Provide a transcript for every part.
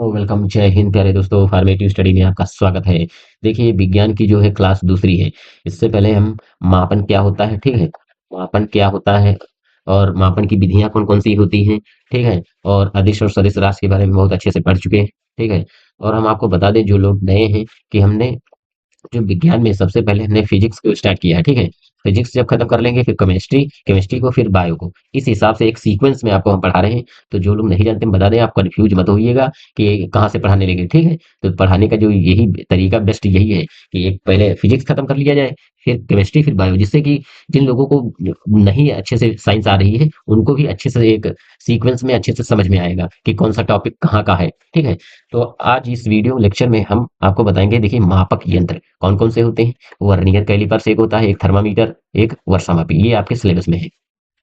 Welcome, जय हिंद प्यारे दोस्तों। फॉर्मेटिव स्टडी में आपका स्वागत है। देखिए, विज्ञान की जो है क्लास दूसरी है। इससे पहले हम मापन क्या होता है, ठीक है, मापन क्या होता है और मापन की विधियां कौन कौन सी होती हैं, ठीक है, और अदिश और सदिश राशि के बारे में बहुत अच्छे से पढ़ चुके हैं, ठीक है। और हम आपको बता दें, जो लोग नए हैं, कि हमने जो विज्ञान में सबसे पहले हमने फिजिक्स को स्टार्ट किया है, ठीक है। फिजिक्स जब खत्म कर लेंगे फिर केमिस्ट्री, केमिस्ट्री को फिर बायो को, इस हिसाब से एक सीक्वेंस में आपको हम पढ़ा रहे हैं। तो जो लोग नहीं जानते, हम बता दें, आप कंफ्यूज मत होइएगा कि ये कहाँ से पढ़ाने लगे, ठीक है। तो पढ़ाने का जो यही तरीका बेस्ट यही है कि एक पहले फिजिक्स खत्म कर लिया जाए, फिर केमिस्ट्री, फिर बायो, जिससे कि जिन लोगों को नहीं अच्छे से साइंस आ रही है, उनको भी अच्छे से एक सीक्वेंस में अच्छे से समझ में आएगा कि कौन सा टॉपिक कहाँ का है, ठीक है। तो आज इस वीडियो लेक्चर में हम आपको बताएंगे, देखिए, मापक यंत्र कौन कौन से होते हैं। वर्नियर कैलिपर्स एक होता है, एक थर्मामीटर, एक वर्षामापी, ये आपके सिलेबस में है।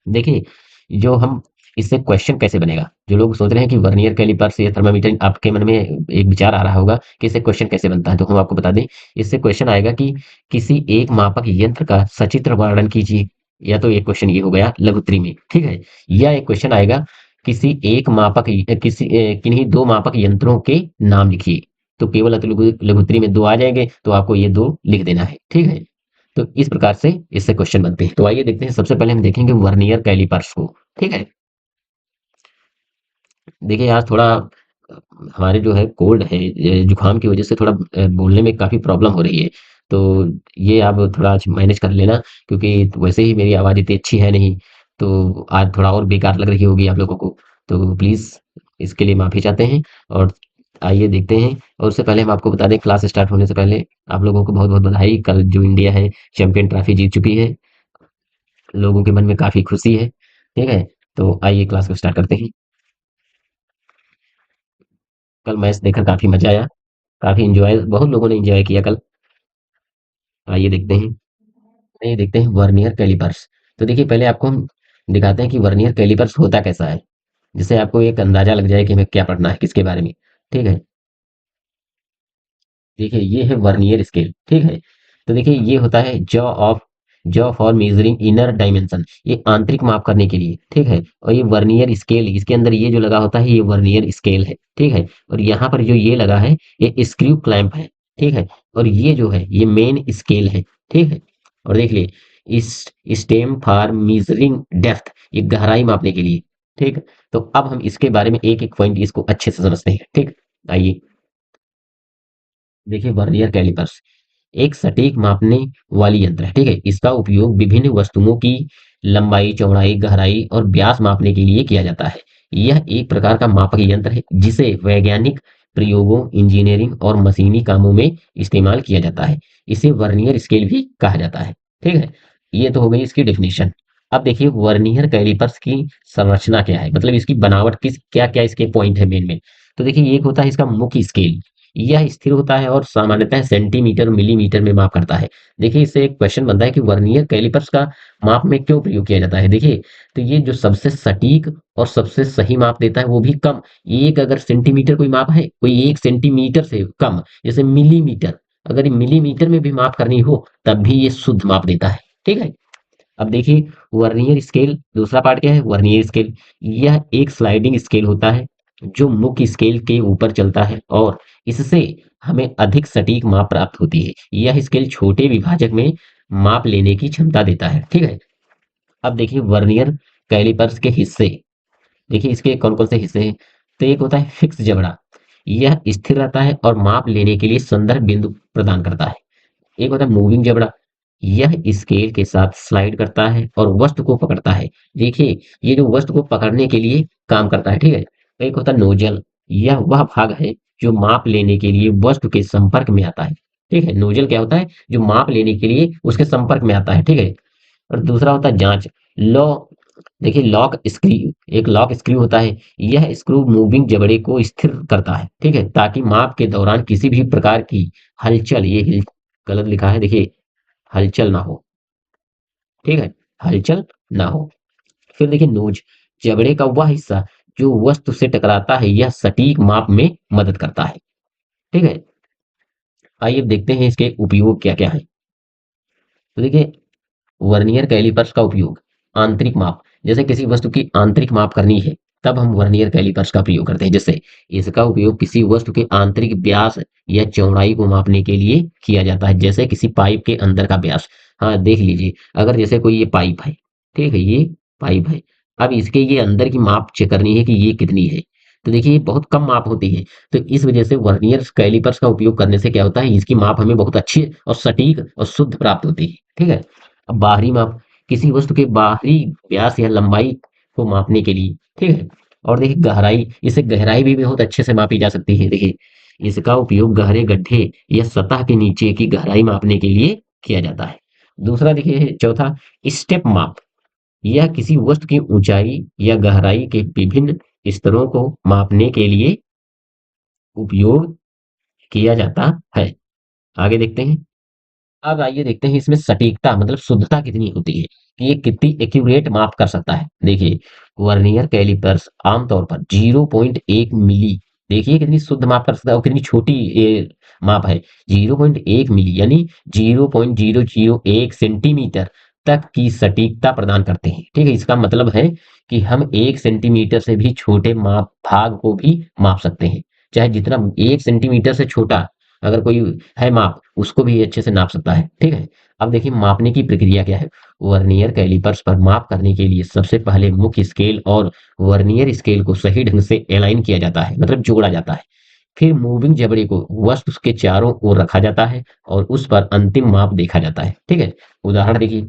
देखिए, जो हम इससे क्वेश्चन कैसे बनेगा, जो लोग सोच रहे हैं कि वर्नियर कैलिपर्स या थर्मामीटर, आपके मन में एक विचार आ रहा होगा कि इससे क्वेश्चन कैसे बनता है, तो हम आपको बता दें। इससे क्वेश्चन आएगा कि किसी एक मापक यंत्र का सचित्र वर्णन कीजिए। या तो एक क्वेश्चन ये हो गया लघुत्री में, ठीक है। या एक क्वेश्चन आएगा, किसी एक मापक किन्हीं दो मापक यंत्रों के नाम लिखिए। तो केवल अति लघुत्री में दो आ जाएंगे, तो आपको ये दो लिख देना है, ठीक है। तो इस प्रकार से इससे क्वेश्चन बनते हैं। तो आइए देखते हैं, सबसे पहले हम देखेंगे वर्नियर कैलिपर्स को, ठीक है। देखिए, आज थोड़ा हमारे जो है कोल्ड है, ये जुकाम की वजह से थोड़ा बोलने में काफी प्रॉब्लम हो रही है। तो ये आप थोड़ा आज मैनेज कर लेना, क्योंकि वैसे ही मेरी आवाज इतनी अच्छी है नहीं। तो आज थोड़ा और बेकार लग रही होगी आप लोगों को। तो प्लीज इसके लिए माफी चाहते हैं। और आइए देखते हैं। और उससे पहले हम आपको बता दें, क्लास स्टार्ट होने से पहले आप लोगों को बहुत बहुत बधाई। कल जो इंडिया है चैंपियन ट्रॉफी जीत चुकी है, लोगों के मन में काफी खुशी है, ठीक है। तो आइए क्लास को स्टार्ट करते हैं। कल मैच देखकर काफी मजा आया, काफी इंजॉय, बहुत लोगों ने एंजॉय किया कल। आइए देखते हैं। ये देखते हैं वर्नियर कैलिपर्स। तो देखिए, पहले आपको हम दिखाते हैं कि वर्नियर कैलिपर्स होता कैसा है, जिससे आपको एक अंदाजा लग जाए कि हमें क्या पढ़ना है, किसके बारे में, ठीक है। देखिए, ये है वर्नियर स्केल, ठीक है। तो देखिए, ये होता है jaw for measuring inner dimension, ये आंतरिक माप करने के लिए, ठीक है। और ये वर्नियर स्केल, इसके अंदर ये जो लगा होता है, ये वर्नियर स्केल है, ठीक है। और यहाँ पर जो ये लगा है, ये स्क्रू क्लैंप है, ठीक है। और ये जो है, ये मेन स्केल है, ठीक है। और देख लिए, इस स्टेम फॉर मेजरिंग डेप्थ, ये गहराई मापने के लिए, ठीक। तो अब हम इसके बारे में एक एक पॉइंट इसको अच्छे से समझते हैं, ठीक। आइए देखिए, वर्नियर कैलिपर्स एक सटीक मापने वाली यंत्र है, ठीक है। इसका उपयोग विभिन्न वस्तुओं की लंबाई, चौड़ाई, गहराई और व्यास मापने के लिए किया जाता है। यह एक प्रकार का मापक यंत्र है जिसे वैज्ञानिक प्रयोगों, इंजीनियरिंग और मशीनी कामों में इस्तेमाल किया जाता है। इसे वर्नियर स्केल भी कहा जाता है, ठीक है। ये तो हो गई इसकी डेफिनेशन। अब देखिए, वर्नियर कैलिपर्स की संरचना क्या है, मतलब इसकी बनावट, किस क्या क्या इसके पॉइंट है मेन में। तो देखिए, एक होता है इसका मुख्य स्केल, यह स्थिर होता है और सामान्यतः सेंटीमीटर मिलीमीटर में माप करता है। देखिए, इससे एक क्वेश्चन बनता है कि वर्नियर कैलिपर्स का माप में क्यों प्रयोग किया जाता है। देखिए, तो ये जो सबसे सटीक और सबसे सही माप देता है, वो भी कम, एक अगर सेंटीमीटर कोई माप है, कोई एक सेंटीमीटर से कम, जैसे मिलीमीटर, अगर ये मिलीमीटर में भी माप करनी हो तब भी ये शुद्ध माप देता है, ठीक है। अब देखिए, वर्नियर स्केल दूसरा पार्ट क्या है। वर्नियर स्केल यह एक स्लाइडिंग स्केल होता है जो मुख्य स्केल के ऊपर चलता है, और इससे हमें अधिक सटीक माप प्राप्त होती है। यह स्केल छोटे विभाजक में माप लेने की क्षमता देता है, ठीक है। अब देखिए, वर्नियर कैलिपर्स के हिस्से, देखिए इसके कौन कौन से हिस्से हैं। तो एक होता है फिक्स जबड़ा, यह स्थिर रहता है और माप लेने के लिए संदर्भ बिंदु प्रदान करता है। एक होता है मूविंग जबड़ा, यह स्केल के साथ स्लाइड करता है और वस्तु को पकड़ता है। देखिए, ये जो वस्तु को पकड़ने के लिए काम करता है, ठीक है। एक होता है नोजल, यह वह भाग है जो माप लेने के लिए वस्तु के संपर्क में आता है, ठीक है। नोजल क्या होता है, जो माप लेने के लिए उसके संपर्क में आता है, ठीक है। और दूसरा होता है जांच, लॉ। देखिए, लॉक स्क्रू, एक लॉक स्क्रू होता है, यह स्क्रू मूविंग जबड़े को स्थिर करता है, ठीक है, ताकि माप के दौरान किसी भी प्रकार की हलचल, ये गलत लिखा है, देखिए, हलचल ना हो, ठीक है, हलचल ना हो। फिर देखिए नोज, जबड़े का वह हिस्सा जो वस्तु से टकराता है, यह सटीक माप में मदद करता है, ठीक है। आइए अब देखते हैं इसके उपयोग क्या क्या है। तो देखिए, वर्नियर कैलिपर्स का उपयोग आंतरिक माप, जैसे किसी वस्तु की आंतरिक माप करनी है, तब हम वर्नियर कैलिपर्स का प्रयोग करते हैं। जैसे इसका उपयोग किसी वस्तु के आंतरिक व्यास या चौड़ाई को मापने के लिए किया जाता है, जैसे किसी पाइप के अंदर का व्यास। हाँ, देख लीजिए, अगर जैसे कोई ये पाइप है, ठीक है, ये पाइप है, अब इसके ये अंदर की माप चेक करनी है कि ये कितनी है, तो देखिए ये बहुत कम माप होती है। तो इस वजह से वर्नियर कैलिपर्स का उपयोग करने से क्या होता है, इसकी माप हमें बहुत अच्छी और सटीक और शुद्ध प्राप्त होती है। ठीक है। अब बाहरी माप, किसी वस्तु के बाहरी व्यास या लंबाई को मापने के लिए। ठीक है। और देखिए गहराई, इसे गहराई भी बहुत अच्छे से मापी जा सकती है। देखिए इसका उपयोग गहरे गड्ढे या सतह के नीचे की गहराई मापने के लिए किया जाता है। दूसरा देखिए, चौथा, स्टेप माप, यह किसी वस्तु की ऊंचाई या गहराई के विभिन्न स्तरों को मापने के लिए उपयोग किया जाता है। आगे देखते हैं। अब आइए देखते हैं इसमें सटीकता मतलब शुद्धता कितनी होती है, कि ये कितनी एक्यूरेट माप कर सकता है। देखिए वर्नियर कैलिपर्स आमतौर पर 0.1 मिली, देखिए कितनी शुद्ध माप कर सकता है और कितनी छोटी ये माप है। 0.1 मिली यानी 0.001 सेंटीमीटर तक की सटीकता प्रदान करते हैं। ठीक है, इसका मतलब है कि हम 1 सेंटीमीटर से भी छोटे माप भाग को भी माप सकते हैं। चाहे जितना 1 सेंटीमीटर से छोटा अगर कोई है माप, उसको भी अच्छे से नाप सकता है। ठीक है। अब देखिए मापने की प्रक्रिया क्या है। वर्नियर कैलिपर्स पर माप करने के लिए सबसे पहले मुख्य स्केल और वर्नियर स्केल को सही ढंग से अलाइन किया जाता है, मतलब जोड़ा जाता है। फिर मूविंग जबड़े को वस्तु के चारों ओर रखा जाता है और उस पर अंतिम माप देखा जाता है। ठीक है। उदाहरण देखिए,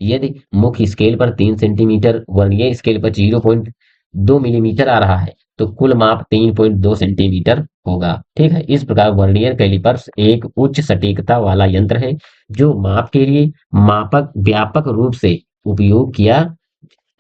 यदि मुख्य स्केल पर 3 सेंटीमीटर, वर्नियर स्केल पर 0.2 मिलीमीटर आ रहा है, तो कुल माप 3.2 सेंटीमीटर होगा। ठीक है। इस प्रकार वर्नियर कैलिपर्स एक उच्च सटीकता वाला यंत्र है जो माप के लिए मापक व्यापक रूप से उपयोग किया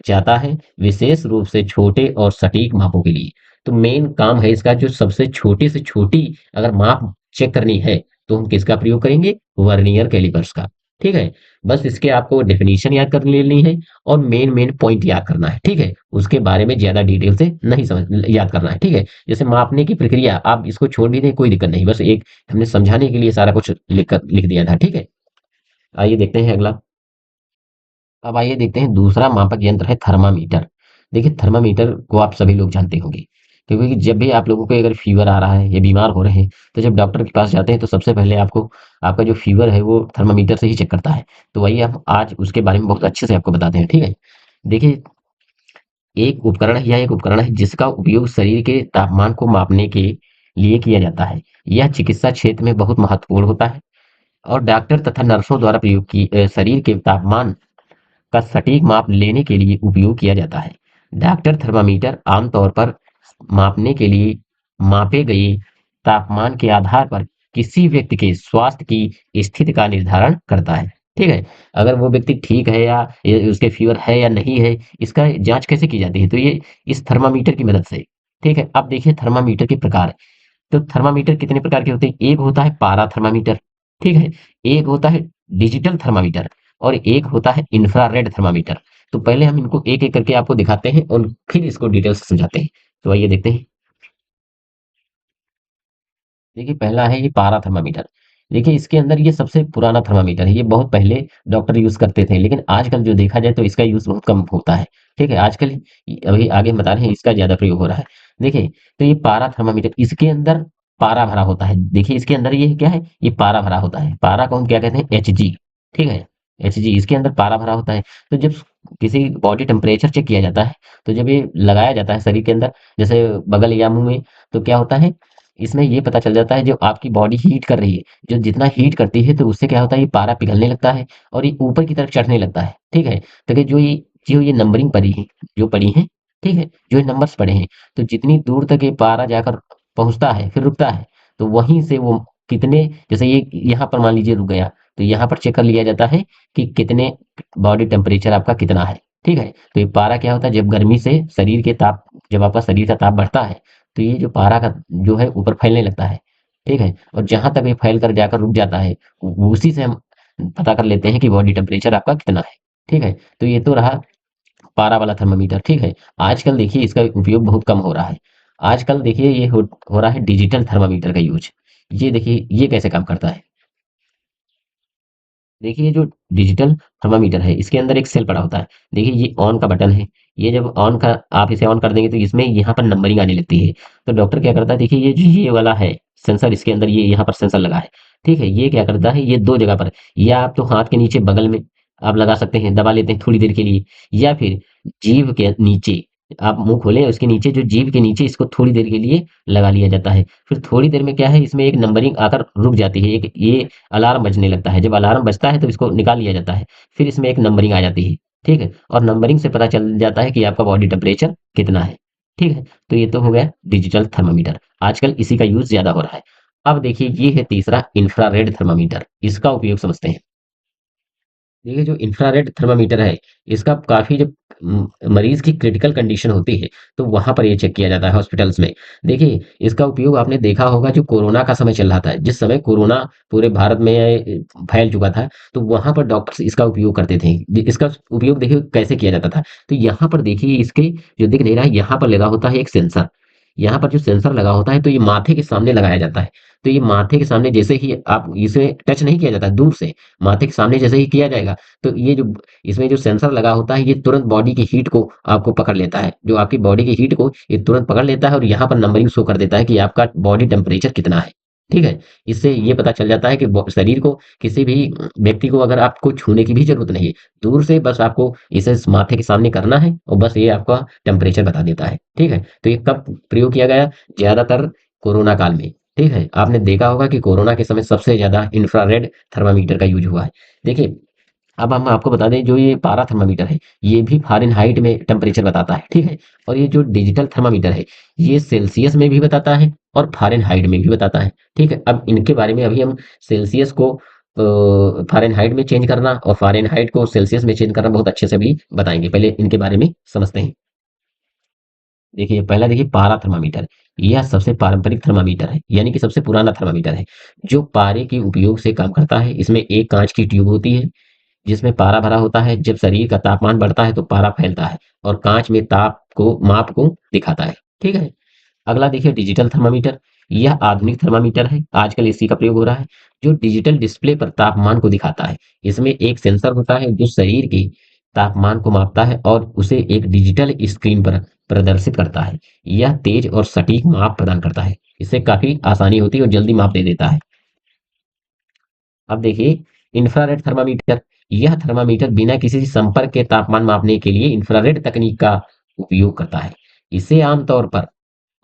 जाता है, विशेष रूप से छोटे और सटीक मापों के लिए। तो मेन काम है इसका, जो सबसे छोटी से छोटी अगर माप चेक करनी है तो हम किसका प्रयोग करेंगे, वर्नियर कैलिपर्स का। ठीक है। बस इसके आपको डेफिनेशन याद कर लेनी है और मेन मेन पॉइंट याद करना है। ठीक है, उसके बारे में ज्यादा डिटेल से नहीं समझ याद करना है। ठीक है। जैसे मापने की प्रक्रिया आप इसको छोड़ भी दें कोई दिक्कत नहीं, बस एक हमने समझाने के लिए सारा कुछ लिख दिया था। ठीक है। आइए देखते हैं अगला। अब आइए देखते हैं दूसरा मापक यंत्र है थर्मामीटर। देखिए थर्मामीटर को आप सभी लोग जानते होंगे, क्योंकि जब भी आप लोगों को अगर फीवर आ रहा है या बीमार हो रहे हैं, तो जब डॉक्टर के पास जाते हैं तो सबसे पहले आपको आपका जो फीवर है वो थर्मामीटर से ही चेक करता है। तो वही हम आज उसके बारे में बहुत अच्छे से आपको बताते हैं। ठीक है। देखिए एक उपकरण है जिसका उपयोग शरीर के तापमान को मापने के लिए किया जाता है। यह चिकित्सा क्षेत्र में बहुत महत्वपूर्ण होता है और डॉक्टर तथा नर्सों द्वारा प्रयोग की शरीर के तापमान का सटीक माप लेने के लिए उपयोग किया जाता है। डॉक्टर थर्मामीटर आमतौर पर मापने के लिए मापे गए तापमान के आधार पर किसी व्यक्ति के स्वास्थ्य की स्थिति का निर्धारण करता है। ठीक है। अगर वो व्यक्ति ठीक है या उसके फीवर है या नहीं है, इसका जांच कैसे की जाती है, तो ये इस थर्मामीटर की मदद से। ठीक है। अब देखिए थर्मामीटर के प्रकार। तो थर्मामीटर कितने प्रकार के होते हैं, एक होता है पारा थर्मामीटर, ठीक है, एक होता है डिजिटल थर्मामीटर और एक होता है इंफ्रारेड थर्मामीटर। तो पहले हम इनको एक एक करके आपको दिखाते हैं और फिर इसको डिटेल से समझाते हैं। तो आइए देखते हैं। देखिए पहला है ये पारा थर्मामीटर। देखिए इसके अंदर ये सबसे पुराना थर्मामीटर है, ये बहुत पहले डॉक्टर यूज करते थे, लेकिन आजकल जो देखा जाए तो इसका यूज बहुत कम होता है। ठीक है, आजकल अभी आगे हम बता रहे हैं इसका ज्यादा प्रयोग हो रहा है। देखिए तो ये पारा थर्मामीटर, इसके अंदर पारा भरा होता है। देखिए इसके अंदर ये क्या है, ये पारा भरा होता है। पारा को हम क्या कहते हैं, एच जी। ठीक है, एच जी, इसके अंदर पारा भरा होता है। तो जब किसी बॉडी टेम्परेचर चेक किया जाता है, तो जब ये लगाया जाता है शरीर के अंदर, जैसे बगल या मुंह में, तो क्या होता है, इसमें ये पता चल जाता है जो आपकी बॉडी हीट कर रही है, जो जितना हीट करती है तो उससे क्या होता है, ये पारा पिघलने लगता है और ये ऊपर की तरफ चढ़ने लगता है। ठीक है। तो कि जो ये नंबरिंग पड़ी है, जो पड़ी है, ठीक है, जो ये नंबर्स पड़े हैं, तो जितनी दूर तक ये पारा जाकर पहुंचता है फिर रुकता है, तो वहीं से वो कितने, जैसे ये यहाँ पर मान लीजिए रुक गया, तो यहाँ पर चेक कर लिया जाता है कि कितने बॉडी टेम्परेचर आपका कितना है। ठीक है। तो ये पारा क्या होता है, जब गर्मी से शरीर के ताप, जब आपका शरीर का ताप बढ़ता है, तो ये जो पारा का जो है ऊपर फैलने लगता है। ठीक है। और जहां तक ये फैल कर जाकर रुक जाता है, उसी से हम पता कर लेते हैं कि बॉडी टेम्परेचर आपका कितना है। ठीक है। तो ये तो रहा पारा वाला थर्मामीटर। ठीक है। आजकल देखिए इसका उपयोग बहुत कम हो रहा है। आजकल देखिए ये हो रहा है डिजिटल थर्मामीटर का यूज। ये देखिए ये कैसे काम करता है। देखिए ये जो डिजिटल थर्मामीटर है इसके अंदर एक सेल पड़ा होता है। देखिए ये ऑन का बटन है। ये जब ऑन का आप इसे ऑन कर देंगे तो इसमें यहाँ पर नंबरिंग आने लगती है। तो डॉक्टर क्या करता है, देखिए ये जो ये वाला है सेंसर, इसके अंदर ये यहाँ पर सेंसर लगा है। ठीक है, ये क्या करता है, ये दो जगह पर, या आप तो हाथ के नीचे बगल में आप लगा सकते हैं, दबा लेते हैं थोड़ी देर के लिए, या फिर जीभ के नीचे आप मुंह खोलें, उसके नीचे जो जीभ के नीचे इसको थोड़ी देर के लिए लगा लिया जाता है। फिर थोड़ी देर में क्या है, इसमें एक नंबरिंग आकर रुक जाती है, एक ये अलार्म बजने लगता है। जब अलार्म बजता है तो इसको निकाल लिया जाता है। फिर इसमें एक नंबरिंग आ जाती है। ठीक है, और नंबरिंग से पता चल जाता है कि आपका बॉडी टेम्परेचर कितना है। ठीक है, तो ये तो हो गया डिजिटल थर्मामीटर। आजकल इसी का यूज ज्यादा हो रहा है। अब देखिए ये है तीसरा, इंफ्रारेड थर्मामीटर। इसका उपयोग समझते हैं। देखिए जो इंफ्रारेड थर्मामीटर है, इसका काफ़ी जब मरीज़ की क्रिटिकल कंडीशन होती है, तो वहाँ पर ये चेक किया जाता है हॉस्पिटल्स में। देखिए, इसका उपयोग आपने देखा होगा जो कोरोना का समय चल रहा था, जिस समय कोरोना पूरे भारत में फैल चुका था, तो वहाँ पर डॉक्टर्स इसका उपयोग करते थे। इसका उपयोग देखिए कैसे किया जाता था। तो यहाँ पर देखिए इसके जो दिख नहीं रहा है, यहाँ पर लगा होता है एक सेंसर। यहाँ पर जो सेंसर लगा होता है, तो ये माथे के सामने लगाया जाता है। तो ये माथे के सामने जैसे ही आप इसे टच नहीं किया जाता है, दूर से माथे के सामने जैसे ही किया जाएगा, तो ये जो इसमें जो सेंसर लगा होता है, ये तुरंत बॉडी की हीट को आपको पकड़ लेता है। जो आपकी बॉडी की हीट को ये तुरंत पकड़ लेता है और यहाँ पर नंबरिंग शो कर देता है कि आपका बॉडी टेम्परेचर कितना है। ठीक है? इससे ये पता चल जाता है कि शरीर को, किसी भी व्यक्ति को अगर आपको छूने की भी जरूरत नहीं है, दूर से बस आपको इसे माथे के सामने करना है और बस ये आपका टेम्परेचर बता देता है। ठीक है? तो ये कब प्रयोग किया गया? ज्यादातर कोरोना काल में। ठीक है, आपने देखा होगा कि कोरोना के समय सबसे ज्यादा इंफ्रारेड थर्मामीटर का यूज हुआ है। देखिए, अब हम आपको बता दें जो ये पारा थर्मामीटर है, ये भी फ़ारेनहाइट में टेम्परेचर बताता है, ठीक है? और ये जो डिजिटल थर्मामीटर है, ये सेल्सियस में भी बताता है और फ़ारेनहाइट में भी बताता है, ठीक है? अब इनके बारे में अभी हम सेल्सियस को फ़ारेनहाइट में चेंज करना और फ़ारेनहाइट को सेल्सियस में चेंज करना बहुत अच्छे से अभी बताएँगे। पहले इनके बारे में समझते हैं। देखिए, पहला देखिए पारा थर्मामीटर, यह सबसे पारंपरिक थर्मामीटर है, यानी कि सबसे पुराना थर्मामीटर है, जो पारे के उपयोग से काम करता है। इसमें एक काँच की ट्यूब होती है जिसमें पारा भरा होता है। जब शरीर का तापमान बढ़ता है तो पारा फैलता है और कांच में माप को दिखाता है। ठीक है, अगला देखिए डिजिटल थर्मामीटर। यह आधुनिक थर्मामीटर है, आजकल इसी का प्रयोग हो रहा है, जो डिजिटल डिस्प्ले पर तापमान को दिखाता है। इसमें एक सेंसर होता है जो शरीर के तापमान को मापता है और उसे एक डिजिटल स्क्रीन पर प्रदर्शित करता है। यह तेज और सटीक माप प्रदान करता है। इससे काफी आसानी होती है और जल्दी माप दे देता है। अब देखिए इंफ्रारेड थर्मामीटर। यह थर्मामीटर बिना किसी संपर्क के तापमान मापने के लिए इंफ्रारेड तकनीक का उपयोग करता है। इसे आमतौर पर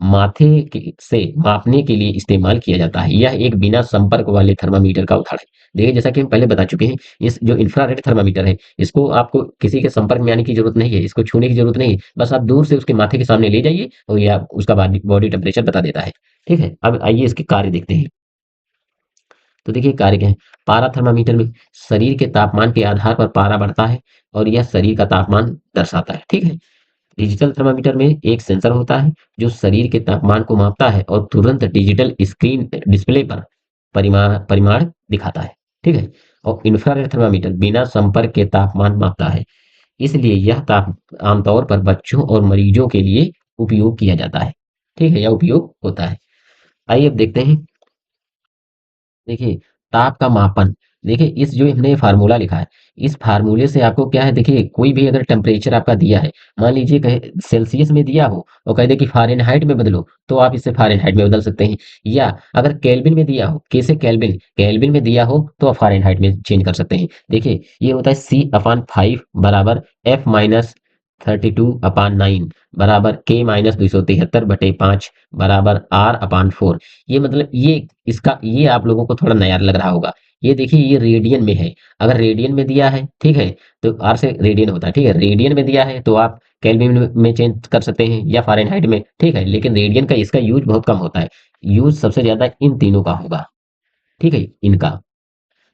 माथे से मापने के लिए इस्तेमाल किया जाता है। यह एक बिना संपर्क वाले थर्मामीटर का उदाहरण है। देखिए जैसा कि हम पहले बता चुके हैं, इस जो इंफ्रारेड थर्मामीटर है, इसको आपको किसी के संपर्क में आने की जरूरत नहीं है, इसको छूने की जरूरत नहीं है। बस आप दूर से उसके माथे के सामने ले जाइए और ये आप उसका बॉडी टेम्परेचर बता देता है। ठीक है, अब आइए इसके कार्य देखते हैं। तो देखिए कार्य क्या है। पारा थर्मामीटर में शरीर के तापमान के आधार पर पारा बढ़ता है और यह शरीर का तापमान दर्शाता है। ठीक है, डिजिटल थर्मामीटर में एक सेंसर होता है जो शरीर के तापमान को मापता है और तुरंत डिजिटल स्क्रीन डिस्प्ले पर परिमाण दिखाता है। ठीक है, और इंफ्रारेड थर्मामीटर बिना संपर्क के तापमान मापता है, इसलिए यह ताप आमतौर पर बच्चों और मरीजों के लिए उपयोग किया जाता है। ठीक है, यह उपयोग होता है। आइए अब देखते हैं। देखिए, ताप का मापन। देखिए, इस जो हमने फार्मूला लिखा है, इस फार्मूले से आपको क्या है, देखिए कोई भी अगर टेम्परेचर आपका दिया है, मान लीजिए कहे सेल्सियस में दिया हो और कह दे कि फ़ारेनहाइट में बदलो, तो आप इसे फ़ारेनहाइट में बदल सकते हैं। या अगर केल्विन में दिया हो, कैसे केल्विन? केल्विन में दिया हो तो आप फ़ारेनहाइट में चेंज कर सकते हैं। देखिए, ये होता है C/5 बराबर F-32/9 बराबर K-273/5 बराबर R/4। ये मतलब ये आप लोगों को थोड़ा नया लग रहा होगा। ये देखिए ये रेडियन में है। अगर रेडियन में दिया है, ठीक है, तो आर से रेडियन होता है, ठीक है। रेडियन में दिया है तो आप केल्विन में चेंज कर सकते हैं या फ़ारेनहाइट में, ठीक है। लेकिन रेडियन का इसका यूज बहुत कम होता है। यूज सबसे ज्यादा इन तीनों का होगा, ठीक है, इनका।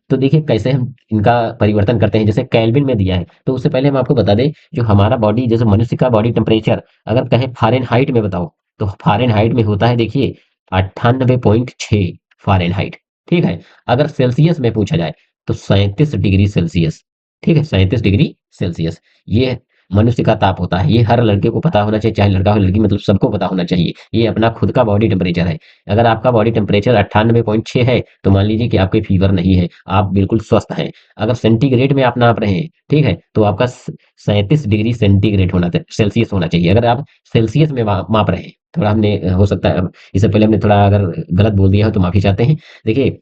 तो देखिए कैसे हम इनका परिवर्तन करते हैं। जैसे केल्विन में दिया है तो उससे पहले हम आपको बता दें, जो हमारा बॉडी, जैसे मनुष्य का बॉडी टेम्परेचर अगर कहे फ़ारेनहाइट में बताओ, तो फ़ारेनहाइट में होता है देखिए 98.6 फ़ारेनहाइट। ठीक है, अगर सेल्सियस में पूछा जाए तो 37 डिग्री सेल्सियस। ठीक है, 37 डिग्री सेल्सियस। ये मनुष्य का ताप होता है। ये हर लड़के को पता होना चाहिए, चाहे लड़का हो लड़की, मतलब सबको पता होना चाहिए। ये अपना खुद का बॉडी टेम्परेचर है। अगर आपका बॉडी टेम्परेचर 98.6 है तो मान लीजिए कि आपके फीवर नहीं है, आप बिल्कुल स्वस्थ हैं। अगर सेंटीग्रेड में आप नाप रहे हैं, ठीक है, तो आपका 37 डिग्री सेंटीग्रेड होना सेल्सियस होना चाहिए। अगर आप सेल्सियस में माप रहे हैं, थोड़ा हमने हो सकता है इससे पहले हमने थोड़ा अगर गलत बोल दिया हो तो माफी चाहते हैं। देखिए,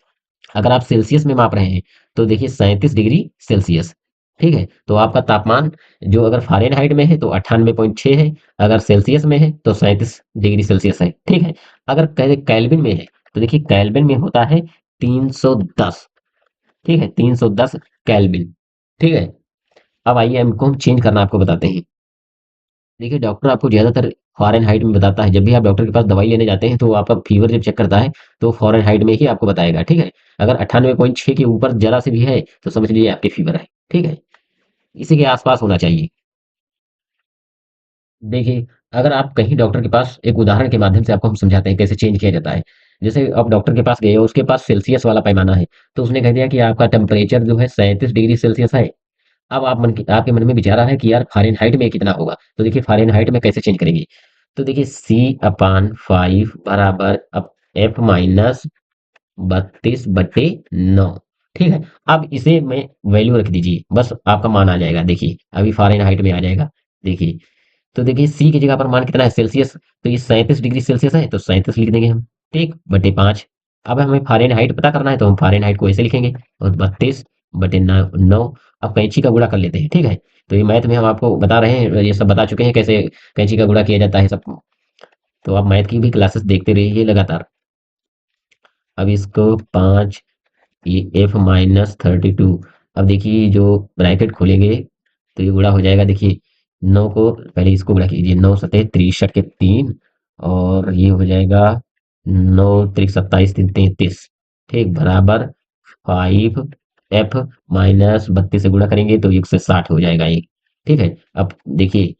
अगर आप सेल्सियस में माप रहे हैं तो देखिए 37 डिग्री सेल्सियस, ठीक है, तो आपका तापमान जो अगर फ़ारेनहाइट में है तो 98.6 है, अगर सेल्सियस में है तो 37 डिग्री सेल्सियस है, ठीक है। अगर केल्विन में है तो देखिए केल्विन में होता है 310, ठीक है, 310 केल्विन, ठीक है। अब आइए इनको हम चेंज करना आपको बताते हैं। देखिए, डॉक्टर आपको ज़्यादातर फ़ारेनहाइट में बताता है। जब भी आप डॉक्टर के पास दवाई लेने जाते हैं, तो वो आपका फ़ीवर जब चेक करता है, तो फ़ारेनहाइट में ही आपको बताएगा, ठीक है? अगर 98.6 के ऊपर ज़रा से भी है, तो समझ लीजिए आपके फ़ीवर है, ठीक है? इसी के आस-पास होना चाहिए। देखिए, अगर आप कहीं डॉक्टर के पास एक उदाहरण के माध्यम से आपको हम समझाते हैं कैसे चेंज किया जाता है। जैसे आप डॉक्टर के पास गए हो, उसके पास सेल्सियस वाला पैमाना है, तो उसने कह दिया कि आपका टेम्परेचर जो है 37 डिग्री सेल्सियस है। अब आपके मन में विचार आ रहा है कि यार फ़ारेनहाइट में कितना होगा? तो देखिए फ़ारेनहाइट में कैसे चेंज करेंगे? तो देखिए C/5 बराबर अब F माइनस 32/9, ठीक है? अब इसे में वैल्यू रख दीजिए, बस आपका मान आ जाएगा। देखिए, अभी फ़ारेनहाइट में आ जाएगा। देखिए, तो देखिए सी की जगह पर मान कितना है सेल्सियस, तो ये 37 डिग्री सेल्सियस है तो 37 लिख देंगे हम, ठीक, बटे 5। अब हमें फ़ारेनहाइट पता करना है तो हम फ़ारेनहाइट को ऐसे लिखेंगे, और 32/9। अब कैंची का गुणा कर लेते हैं, ठीक है। तो ये मैथ में हम आपको बता रहे हैं, ये सब बता चुके हैं कैसे कैंची का गुणा किया जाता है सब। तो आप मैथ की भी क्लासेस देखते रहिए लगातार। अब इसको 5, ये एफ माइनस 32। अब देखिए जो ब्रैकेट खोलेंगे तो ये गुणा हो जाएगा। देखिए 9 को पहले इसको गुणा कीजिए, 9 सतह 63 के 3, और ये हो जाएगा 9 त्रिक 27 3 33, ठीक, बराबर 5 एफ माइनस 32 से गुणा करेंगे तो 160 हो जाएगा ये, ठीक है। अब देखिए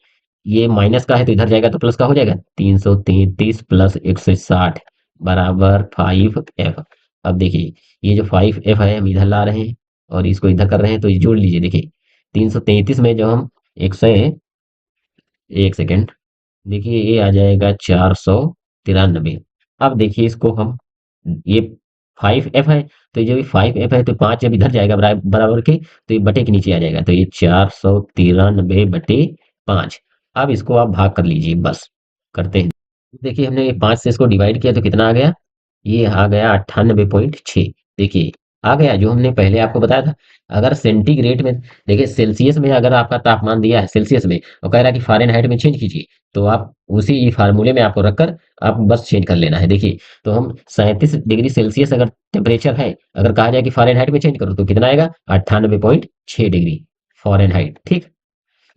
ये माइनस का है तो इधर जाएगा तो प्लस का हो जाएगा, 333 प्लस 160 बराबर 5 एफ। अब देखिए ये जो 5 एफ है हम इधर ला रहे हैं और इसको इधर कर रहे हैं, तो ये जोड़ लीजिए। देखिए 333 में जो हम एक सौ, एक सेकेंड, देखिए ये आ जाएगा 493। अब देखिए इसको हम, ये 5 एफ है, तो ये जो भी 5 एफ है तो 5 जब इधर जाएगा बराबर के, तो ये बटे के नीचे आ जाएगा, तो ये 493/5। अब इसको आप भाग कर लीजिए, बस करते हैं। देखिए हमने 5 से इसको डिवाइड किया तो कितना आ गया, ये आ गया 98.6। देखिए आ गया जो हमने पहले आपको बताया था। अगर सेंटीग्रेड में, देखिए सेल्सियस में अगर आपका तापमान दिया है सेल्सियस में और कह रहा है कि फ़ारेनहाइट में चेंज कीजिए, तो आप उसी फार्मूले में आपको रखकर आप बस चेंज कर लेना है। देखिए तो हम 37 डिग्री सेल्सियस अगर टेम्परेचर है, अगर कहा जाए कि फ़ारेनहाइट में चेंज करो तो कितना आएगा, 98.6 डिग्री फ़ारेनहाइट, ठीक।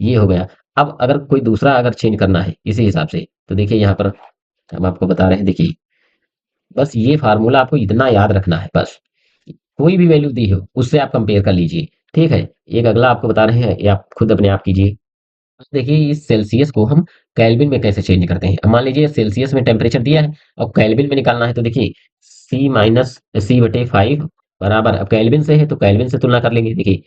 ये हो गया। अब अगर कोई दूसरा अगर चेंज करना है इसी हिसाब से, तो देखिए यहाँ पर हम आपको बता रहे हैं। देखिए बस ये फार्मूला आपको इतना याद रखना है, बस कोई भी वैल्यू दी हो उससे आप कंपेयर कर लीजिए, ठीक है। एक अगला आपको बता रहे हैं, ये आप खुद अपने आप कीजिए। अब देखिए इस सेल्सियस को हम केल्विन में कैसे चेंज करते हैं। अब मान लीजिए सेल्सियस में टेम्परेचर दिया है और केल्विन में निकालना है, तो देखिए C-C/5 बराबर, अब केल्विन से है तो केल्विन से तुलना कर लेंगे। देखिए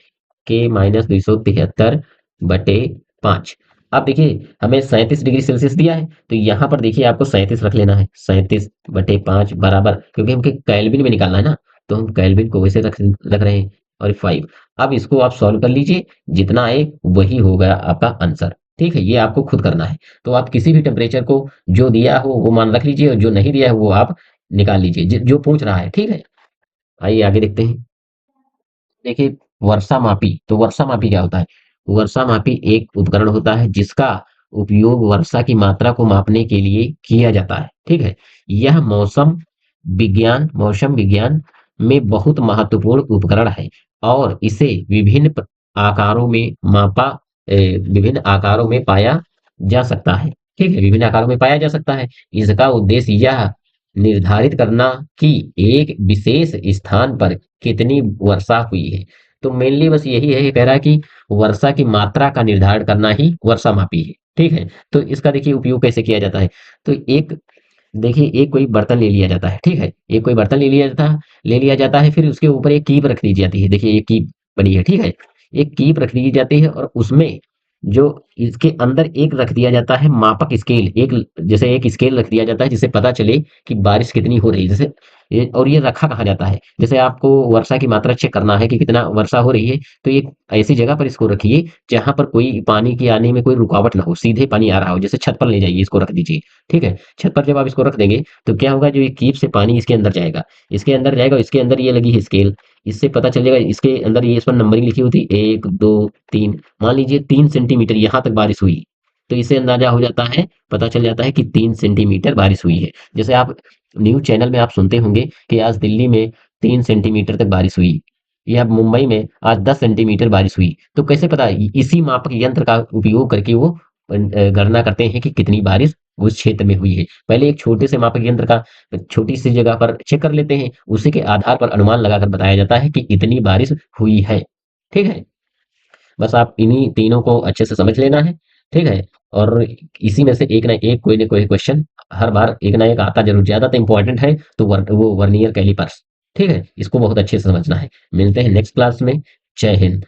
K-273/5। अब देखिए हमें 37 डिग्री सेल्सियस दिया है, तो यहाँ पर देखिए आपको 37 रख लेना है। 37/5 बराबर, क्योंकि हमको केल्विन में निकालना है ना, तो हम केल्विन को वैसे रख रहे हैं, और 5। अब इसको आप सॉल्व कर लीजिए, जितना आए वही होगा आपका आंसर, ठीक है। ये आपको खुद करना है। तो आप किसी भी टेम्परेचर को जो दिया हो वो मान रख लीजिए, और जो नहीं दिया है वो आप निकाल लीजिए, जो पूछ रहा है, ठीक है। आइए आगे देखते हैं। देखिए वर्षा मापी, तो वर्षा मापी क्या होता है? वर्षा मापी एक उपकरण होता है जिसका उपयोग वर्षा की मात्रा को मापने के लिए किया जाता है, ठीक है। यह मौसम विज्ञान में बहुत महत्वपूर्ण उपकरण है, और इसे आकारों में विभिन्न आकारों में पाया जा सकता है, ठीक है, विभिन्न आकारों में पाया जा सकता है। इसका उद्देश्य यह निर्धारित करना कि एक विशेष स्थान पर कितनी वर्षा हुई है। तो मेनली बस यही है, ये कह रहा है कि वर्षा की मात्रा का निर्धारण करना ही वर्षा मापी है, ठीक है। तो इसका देखिए उपयोग कैसे किया जाता है। तो एक, देखिए एक कोई बर्तन ले लिया जाता है, ठीक है, एक कोई बर्तन ले लिया जाता है, फिर उसके ऊपर एक कीप रख दी जाती है। देखिए एक कीप बनी है, ठीक है, एक कीप रख दी जाती है और उसमें जो इसके अंदर एक रख दिया जाता है मापक स्केल, एक जैसे एक स्केल रख दिया जाता है जिससे पता चले कि बारिश कितनी हो रही है। जैसे और ये रखा कहाँ जाता है, जैसे आपको वर्षा की मात्रा चेक करना है कि कितना वर्षा हो रही है, तो एक ऐसी जगह पर इसको रखिए जहां पर कोई पानी के आने में कोई रुकावट ना हो, सीधे पानी आ रहा हो। जैसे छत पर ले जाइए, इसको रख दीजिए। ठीक है, छत पर जब आप इसको रख देंगे तो क्या होगा, जो ये कीप से पानी इसके अंदर जाएगा, इसके अंदर जाएगा, इसके अंदर ये लगी है स्केल, इससे पता चलेगा, इसके अंदर ये इस पर नंबरिंग लिखी होती है 1 2 3, मान लीजिए 3 सेंटीमीटर यहाँ तक बारिश हुई, तो इससे अंदाजा हो जाता है, पता चल जाता है कि 3 सेंटीमीटर बारिश हुई है। जैसे आप न्यूज चैनल में आप सुनते होंगे कि आज दिल्ली में 3 सेंटीमीटर तक बारिश हुई, या मुंबई में आज 10 सेंटीमीटर बारिश हुई। तो कैसे पता, इसी मापक यंत्र का उपयोग करके वो गणना करते हैं कि कितनी बारिश उस क्षेत्र में हुई है। पहले एक छोटे से मापक यंत्र का छोटी सी जगह पर चेक कर लेते हैं, उसी के आधार पर अनुमान लगाकर बताया जाता है कि इतनी बारिश हुई है। ठीक है, बस आप इन्हीं तीनों को अच्छे से समझ लेना है। ठीक है, और इसी में से एक ना कोई क्वेश्चन हर बार एक ना एक आता जरूर, ज्यादा तो इंपॉर्टेंट है तो वो वर्नियर कैलिपर्स। ठीक है, इसको बहुत अच्छे से समझना है। मिलते हैं नेक्स्ट क्लास में। जय हिंद।